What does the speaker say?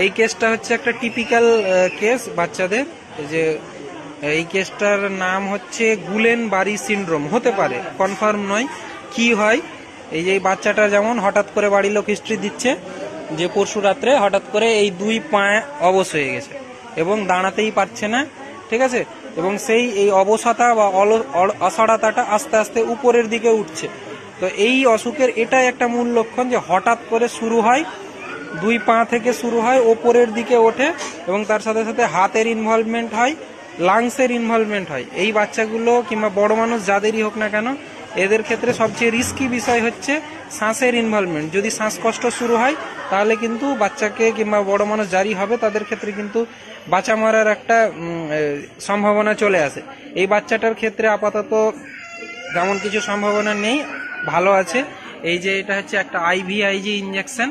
এই কেসটা হচ্ছে একটা টিপিক্যাল কেস বাচ্চাদের, যে এই কেসটার নাম হচ্ছে গুলেন বারি সিনড্রোম, হতে পারে, কনফার্ম নয়। কি হয়, এই যে বাচ্চাটা যেমন হঠাৎ করে বাড়ির লোক হিস্ট্রি দিচ্ছে যে পরশু রাত্রে হঠাৎ করে এই 2 পা অবশ হয়ে গেছে এবং দাঁড়াতেই পারছে না, ঠিক আছে, এবং সেই এই অবসাতা বা অসাড়াতাটা আস্তে আস্তে উপরের দিকে উঠছে। তো এই অসুখের এটাই একটা মূল লক্ষণ, যে হঠাৎ করে শুরু হয়, 2 পা থেকে শুরু হয়, ওপরের দিকে ওঠে এবং তার সাথে সাথে হাতের ইনভলভমেন্ট হয়, লাংসের ইনভলভমেন্ট হয়। এই বাচ্চাগুলো কিংবা বড় মানুষ যাদেরই হোক না কেন, এদের ক্ষেত্রে সবচেয়ে রিস্কি বিষয় হচ্ছে শ্বাসের ইনভলভমেন্ট। যদি শ্বাসকষ্ট শুরু হয় তাহলে কিন্তু বাচ্চাকে কিংবা বড় মানুষ যারই হবে তাদের ক্ষেত্রে কিন্তু বাঁচা মরার একটা সম্ভাবনা চলে আসে। এই বাচ্চাটার ক্ষেত্রে আপাতত তেমন কিছু সম্ভাবনা নেই, ভালো আছে। এই যে এটা হচ্ছে একটা IVIG ইঞ্জেকশন,